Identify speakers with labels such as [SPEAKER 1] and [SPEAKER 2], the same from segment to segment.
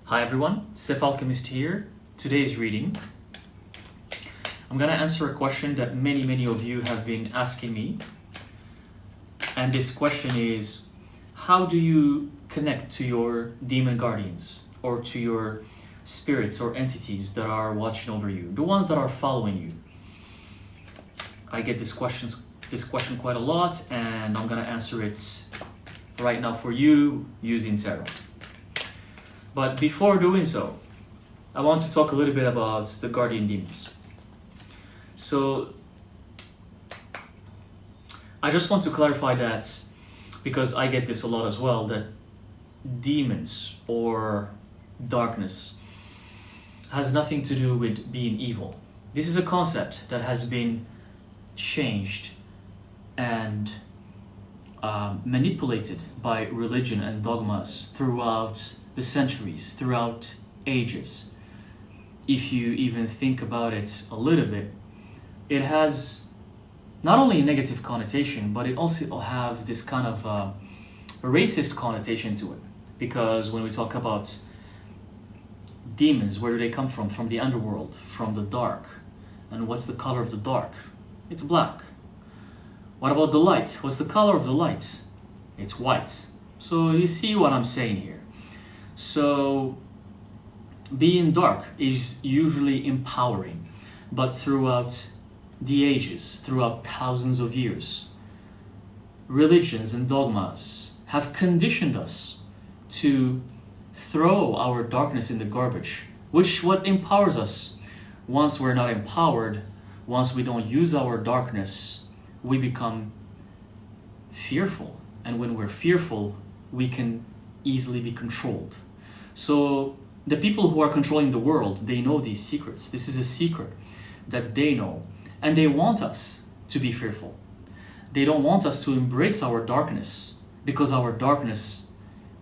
[SPEAKER 1] Hi everyone, Alchemist here. Today's reading, I'm gonna answer a question that many of you have been asking me. And this question is, how do you connect to your demon guardians or to your spirits or entities that are watching over you, the ones that are following you? I get this question quite a lot, and I'm gonna answer it right now for you using tarot. But before doing so, I want to talk a little bit about the guardian demons. So I just want to clarify that, because I get this a lot as well, that demons or darkness has nothing to do with being evil. This is a concept that has been changed and manipulated by religion and dogmas throughout the centuries, throughout ages. If you even think about it a little bit, it has not only a negative connotation, but it also have this kind of racist connotation to it. Because when we talk about demons, where do they come from? From the underworld, from the dark. And what's the color of the dark? It's black. What about the light? What's the color of the light? It's white. So you see what I'm saying here. So being dark is usually empowering, but throughout the ages, throughout thousands of years, religions and dogmas have conditioned us to throw our darkness in the garbage, which what empowers us. Once we're not empowered, once we don't use our darkness, we become fearful. And when we're fearful, we can easily be controlled. So the people who are controlling the world, they know these secrets. This is a secret that they know. And they want us to be fearful. They don't want us to embrace our darkness, because our darkness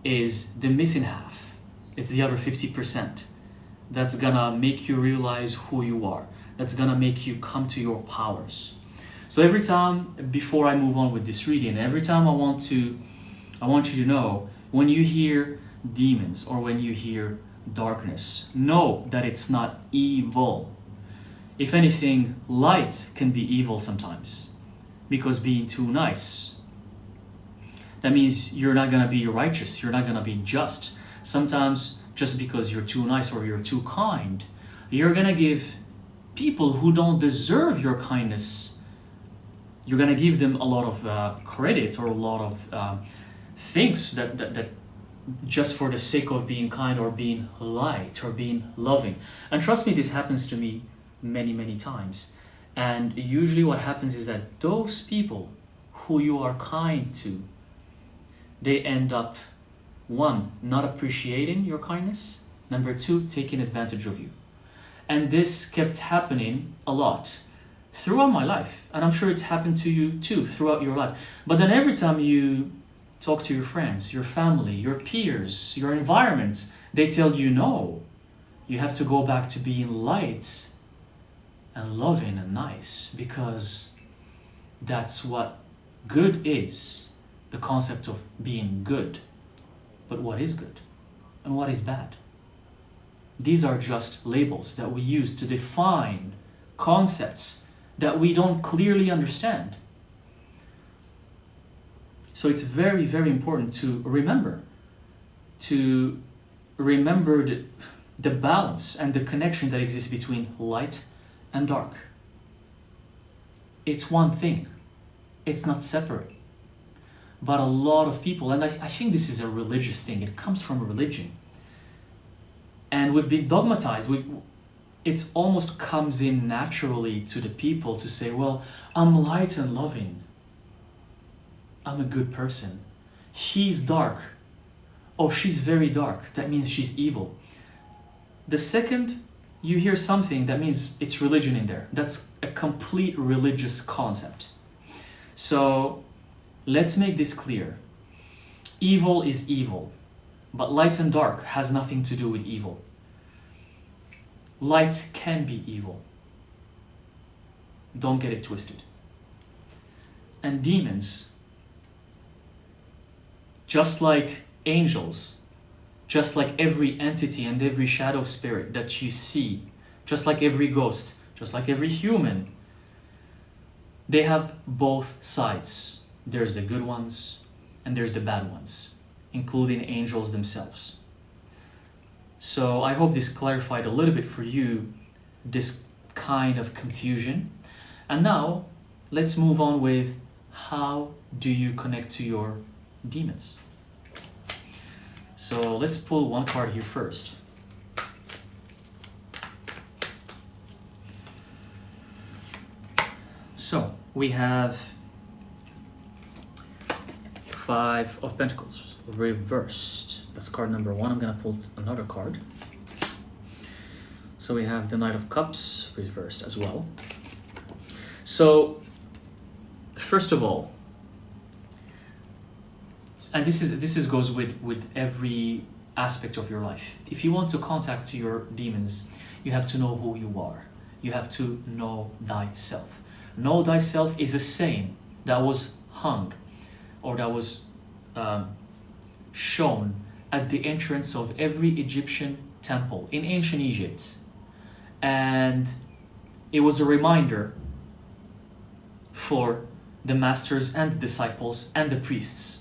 [SPEAKER 1] is the missing half. It's the other 50%. That's gonna make you realize who you are. That's gonna make you come to your powers. So every time, before I move on with this reading, every time I want you to know, when you hear demons or when you hear darkness, know that it's not evil. If anything, light can be evil sometimes, because being too nice, that means you're not gonna be righteous, you're not gonna be just. Sometimes just because you're too nice or you're too kind, you're gonna give people who don't deserve your kindness, you're gonna give them a lot of credit or a lot of things that just for the sake of being kind or being light or being loving. And trust me, this happens to me many times. And usually what happens is that those people who you are kind to, they end up, one, not appreciating your kindness, number two, taking advantage of you. And this kept happening a lot throughout my life, and I'm sure it's happened to you too throughout your life. But then every time you talk to your friends, your family, your peers, your environment, they tell you no, you have to go back to being light and loving and nice, because that's what good is, the concept of being good. But what is good and what is bad? These are just labels that we use to define concepts that we don't clearly understand. So it's very important to remember the balance and the connection that exists between light and dark. It's one thing. It's not separate. But a lot of people, and I think this is a religious thing, it comes from religion. And we've been dogmatized. It almost comes in naturally to the people to say, well, I'm light and loving. I'm a good person. He's dark. Oh, she's very dark. That means she's evil. The second you hear something, that means it's religion in there. That's a complete religious concept. So let's make this clear. Evil is evil, but light and dark has nothing to do with evil. Light can be evil. Don't get it twisted. And demons, just like angels, just like every entity and every shadow spirit that you see, just like every ghost, just like every human, they have both sides. There's the good ones and there's the bad ones, including angels themselves. So I hope this clarified a little bit for you this kind of confusion. And now let's move on with, how do you connect to your demons? So let's pull one card here first. So we have Five of Pentacles reversed. That's card number one. I'm gonna pull another card. So we have the Knight of Cups reversed as well. So first of all, and this goes with every aspect of your life. If you want to contact your demons, you have to know who you are. You have to know thyself. Know thyself is a saying that was hung, or that was shown at the entrance of every Egyptian temple in ancient Egypt. And it was a reminder for the masters and the disciples and the priests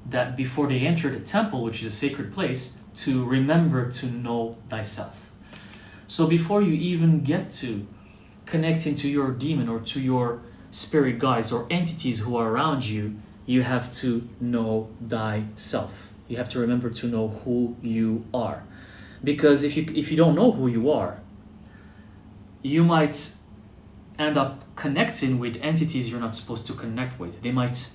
[SPEAKER 1] that before they enter the temple, which is a sacred place, to remember to know thyself. So before you even get to connecting to your demon or to your spirit guides or entities who are around you, you have to know thyself. You have to remember to know who you are. Because if you don't know who you are, you might end up connecting with entities you're not supposed to connect with. They might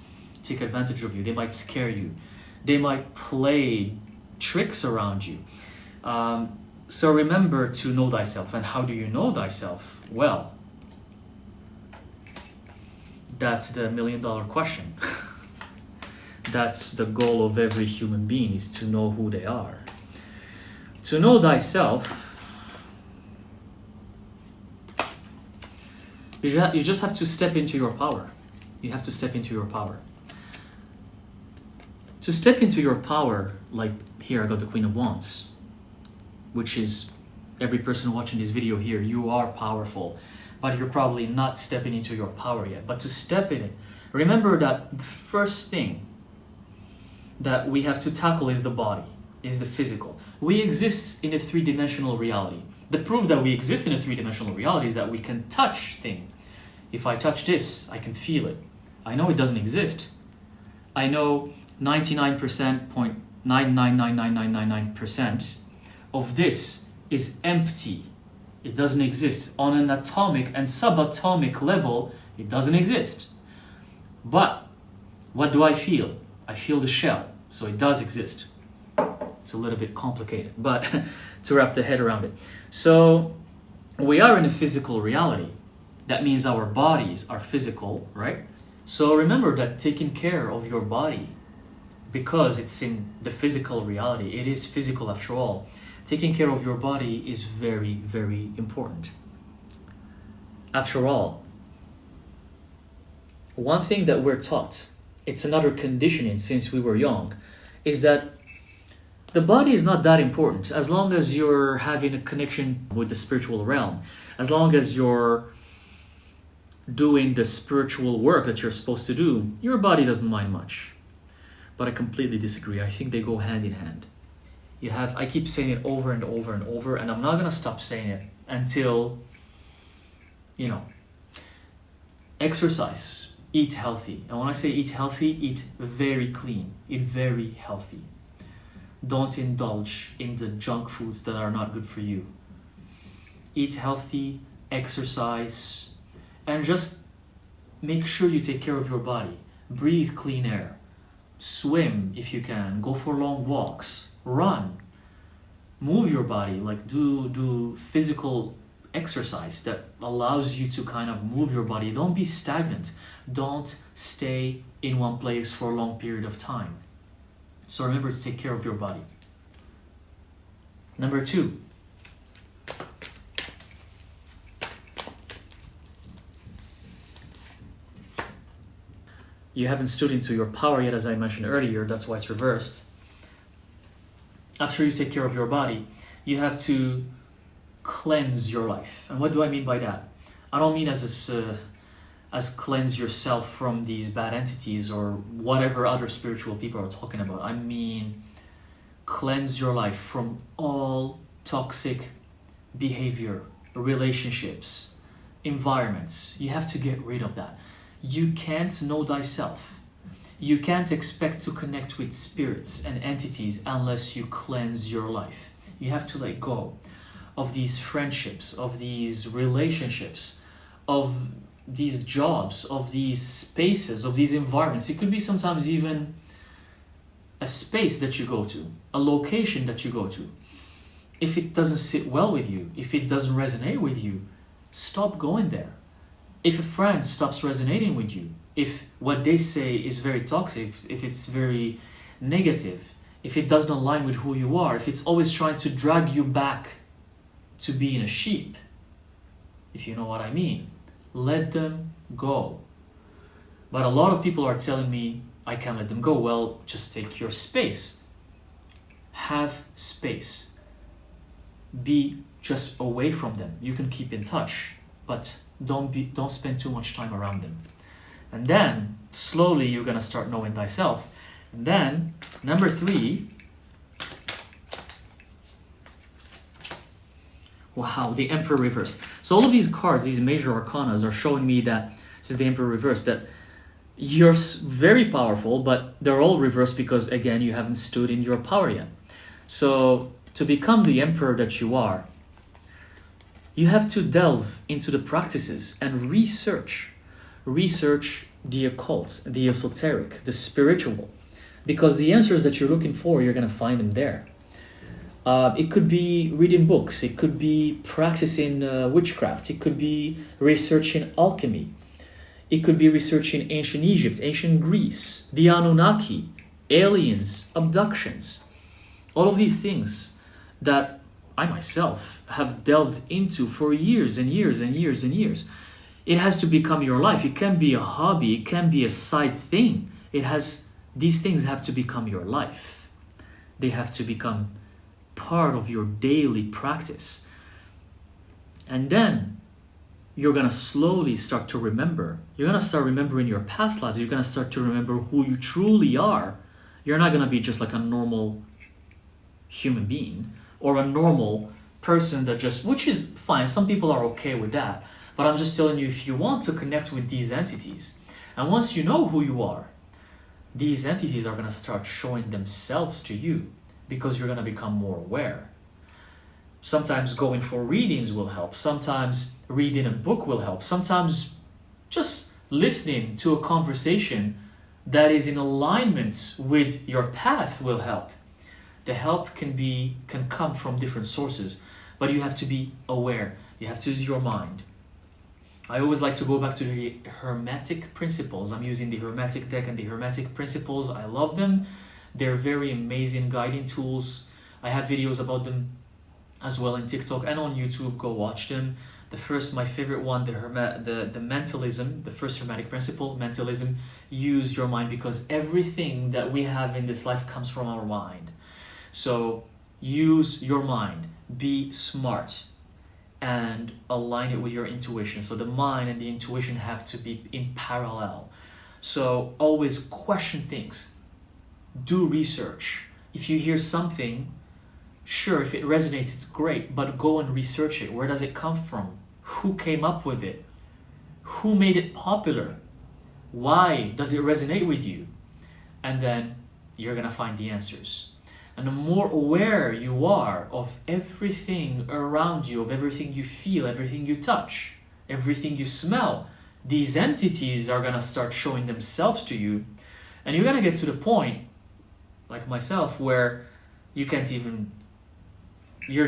[SPEAKER 1] take advantage of you. They might scare you. They might play tricks around you. So remember to know thyself. And how do you know thyself? Well, that's the million-dollar question. That's the goal of every human being, is to know who they are. To know thyself, you just have to step into your power. You have to step into your power. To step into your power, like here I got the Queen of Wands, which is every person watching this video here, you are powerful, but you're probably not stepping into your power yet. But to step in it, remember that the first thing that we have to tackle is the body, is the physical. We exist in a three-dimensional reality. The proof that we exist in a three-dimensional reality is that we can touch things. If I touch this, I can feel it. I know it doesn't exist. I know 99.9999999% of this is empty. It doesn't exist. On an atomic and subatomic level, it doesn't exist. But what do I feel? I feel the shell, so it does exist. It's a little bit complicated, but to wrap the head around it. So we are in a physical reality. That means our bodies are physical, right? So remember that taking care of your body, because it's in the physical reality, it is physical after all. Taking care of your body is very, very important. After all, one thing that we're taught, it's another conditioning since we were young, is that the body is not that important as long as you're having a connection with the spiritual realm, as long as you're doing the spiritual work that you're supposed to do, your body doesn't mind much. But I completely disagree. I think they go hand in hand. I keep saying it over and over and over, and I'm not going to stop saying it until, exercise, eat healthy. And when I say eat healthy, eat very clean, eat very healthy. Don't indulge in the junk foods that are not good for you. Eat healthy, exercise, and just make sure you take care of your body. Breathe clean air. Swim if you can. Go for long walks. Run. Move your body. Like do physical exercise that allows you to kind of move your body. Don't be stagnant. Don't stay in one place for a long period of time. So remember to take care of your body. Number 2. You haven't stood into your power yet, as I mentioned earlier. That's why it's reversed. after you take care of your body, you have to cleanse your life. And what do I mean by that? I don't mean as cleanse yourself from these bad entities or whatever other spiritual people are talking about. I mean cleanse your life from all toxic behavior, relationships, environments. You have to get rid of that. You can't know thyself. You can't expect to connect with spirits and entities unless you cleanse your life. You have to let go of these friendships, of these relationships, of these jobs, of these spaces, of these environments. It could be sometimes even a space that you go to, a location that you go to. If it doesn't sit well with you, if it doesn't resonate with you, stop going there. If a friend stops resonating with you, if what they say is very toxic, if it's very negative, if it doesn't align with who you are, if it's always trying to drag you back to being a sheep, if you know what I mean, let them go. But a lot of people are telling me, I can't let them go. Well, just take your space. Have space. Be just away from them. You can keep in touch, but don't spend too much time around them. And then slowly you're gonna start knowing thyself. And then number 3, wow, the Emperor reverse. So all of these cards, these major arcanas, are showing me that this is the Emperor reverse, that you're very powerful, but they're all reversed because, again, you haven't stood in your power yet. So to become the Emperor that you are, you have to delve into the practices and research the occult, the esoteric, the spiritual, because the answers that you're looking for, you're going to find them there. It could be reading books, it could be practicing witchcraft, it could be researching alchemy, it could be researching ancient Egypt, ancient Greece, the Anunnaki, aliens, abductions, all of these things that I myself have delved into for years and years and years and years. It has to become your life. It can be a hobby, it can be a side thing. These things have to become your life. They have to become part of your daily practice. And then you're going to slowly start to remember. You're going to start remembering your past lives. You're going to start to remember who you truly are. You're not going to be just like a normal human being or a normal person that just, which is fine. Some people are okay with that. But I'm just telling you, if you want to connect with these entities, and once you know who you are, these entities are going to start showing themselves to you because you're going to become more aware. Sometimes going for readings will help. Sometimes reading a book will help. Sometimes just listening to a conversation that is in alignment with your path will help. The help can come from different sources, but you have to be aware. You have to use your mind. I always like to go back to the Hermetic principles. I'm using the Hermetic deck and the Hermetic principles. I love them. They're very amazing guiding tools. I have videos about them as well in TikTok and on YouTube. Go watch them. My favorite one, the mentalism, the first Hermetic principle, mentalism. Use your mind, because everything that we have in this life comes from our mind. So use your mind. Be smart and align it with your intuition. So the mind and the intuition have to be in parallel. So always question things. Do research. If you hear something, sure, if it resonates, it's great, but go and research it. Where does it come from? Who came up with it? Who made it popular? Why does it resonate with you? And then you're gonna find the answers. And the more aware you are of everything around you, of everything you feel, everything you touch, everything you smell, these entities are going to start showing themselves to you. And you're going to get to the point, like myself, where you're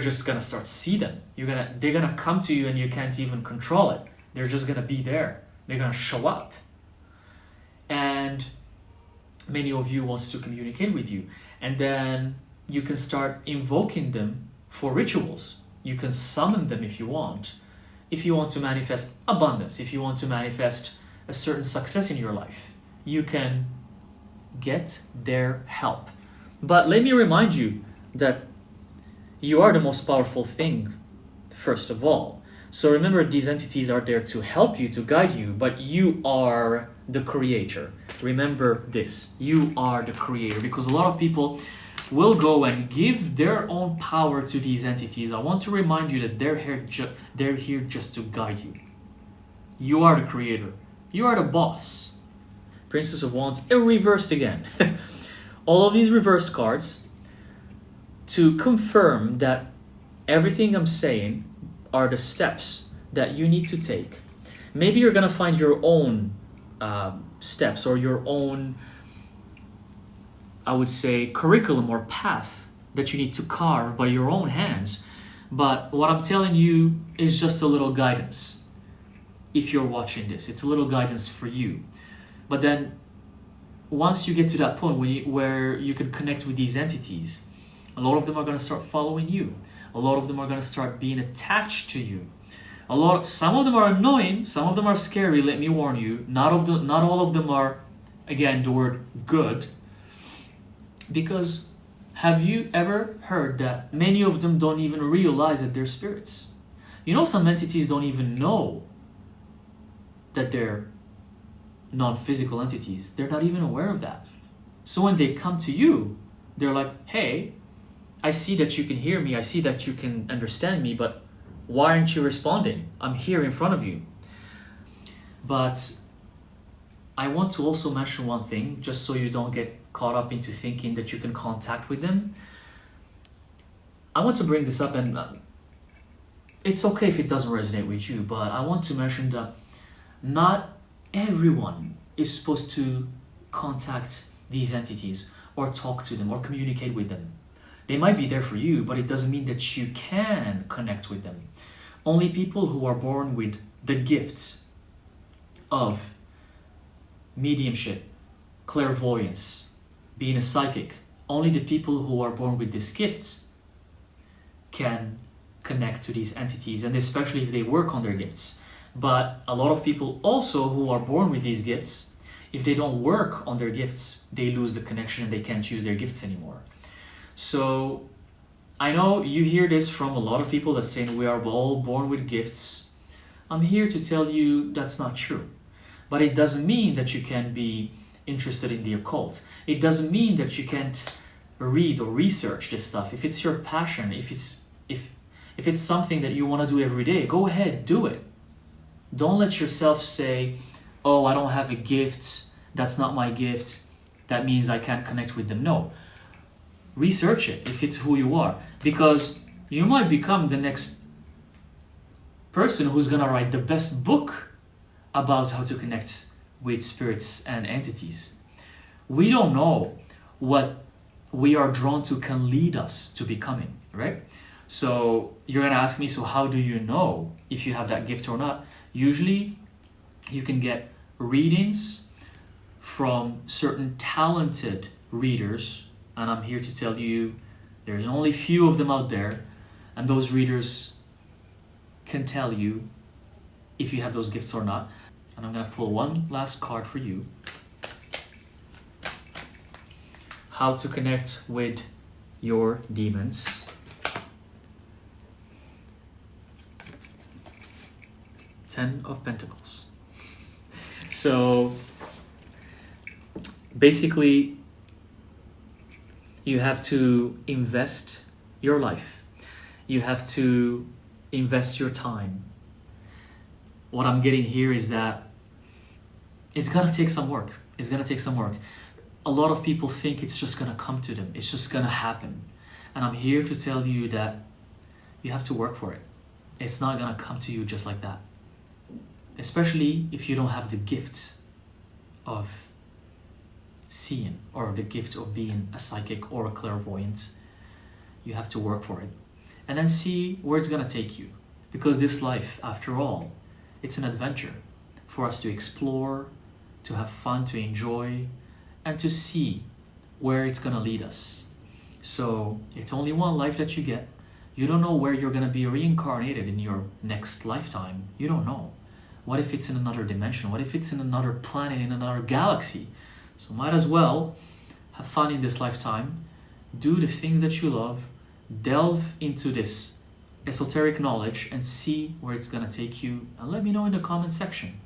[SPEAKER 1] just going to start see them. They're going to come to you and you can't even control it. They're just going to be there. They're going to show up. And many of you wants to communicate with you. And then you can start invoking them for rituals. You can summon them if you want. If you want to manifest abundance, if you want to manifest a certain success in your life, you can get their help. But let me remind you, that you are the most powerful thing, first of all. So remember, these entities are there to help you, to guide you, but you are the creator. Remember this, you are the creator, because a lot of people will go and give their own power to these entities. I want to remind you that they're here just to guide you. You are the creator. You are the boss. Princess of Wands, reversed again. All of these reversed cards to confirm that everything I'm saying are the steps that you need to take. Maybe you're going to find your own steps or your own, I would say, curriculum or path that you need to carve by your own hands. But what I'm telling you is just a little guidance. If you're watching this, it's a little guidance for you. But then once you get to that point where you can connect with these entities, a lot of them are going to start following you. A lot of them are going to start being attached to you. Some of them are annoying, some of them are scary, let me warn you. Not all of them are, again, the word good. Because have you ever heard that many of them don't even realize that they're spirits? You know, some entities don't even know that they're non-physical entities. They're not even aware of that. So when they come to you, they're like, hey, I see that you can hear me, I see that you can understand me, but why aren't you responding? I'm here in front of you. But I want to also mention one thing, just so you don't get caught up into thinking that you can contact with them. I want to bring this up, and it's okay if it doesn't resonate with you, but I want to mention that not everyone is supposed to contact these entities or talk to them or communicate with them. They might be there for you, but it doesn't mean that you can connect with them. Only people who are born with the gifts of mediumship, clairvoyance, being a psychic, only the people who are born with these gifts can connect to these entities, and especially if they work on their gifts. But a lot of people also who are born with these gifts, if they don't work on their gifts, they lose the connection and they can't use their gifts anymore. So I know you hear this from a lot of people that saying we are all born with gifts. I'm here to tell you that's not true. But it doesn't mean that you can be interested in the occult. It doesn't mean that you can't read or research this stuff. If it's your passion, if it's something that you want to do every day, go ahead, do it. Don't let yourself say, oh, I don't have a gift, that's not my gift, that means I can't connect with them. No. Research it if it's who you are, because you might become the next person who's gonna write the best book about how to connect with spirits and entities. We don't know what we are drawn to can lead us to becoming, right? So you're gonna ask me, so how do you know if you have that gift or not? Usually you can get readings from certain talented readers, and I'm here to tell you there's only few of them out there, and those readers can tell you if you have those gifts or not. And I'm going to pull one last card for you. How to connect with your demons. 10 of Pentacles. So basically, you have to invest your life. You have to invest your time. What I'm getting here is that it's gonna take some work. It's gonna take some work. A lot of people think it's just gonna come to them. It's just gonna happen. And I'm here to tell you that you have to work for it. It's not gonna come to you just like that. Especially if you don't have the gift of seeing or the gift of being a psychic or a clairvoyant. You have to work for it and then see where it's gonna take you, because this life, after all, it's an adventure for us to explore, to have fun, to enjoy, and to see where it's gonna lead us. So it's only one life that you get. You don't know where you're gonna be reincarnated in your next lifetime. You don't know. What if it's in another dimension? What if it's in another planet, in another galaxy? So might as well have fun in this lifetime, do the things that you love, delve into this esoteric knowledge and see where it's going to take you, and let me know in the comment section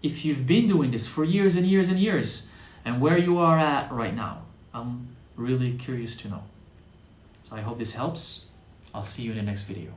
[SPEAKER 1] if you've been doing this for years and years and years and where you are at right now. I'm really curious to know. So I hope this helps. I'll see you in the next video.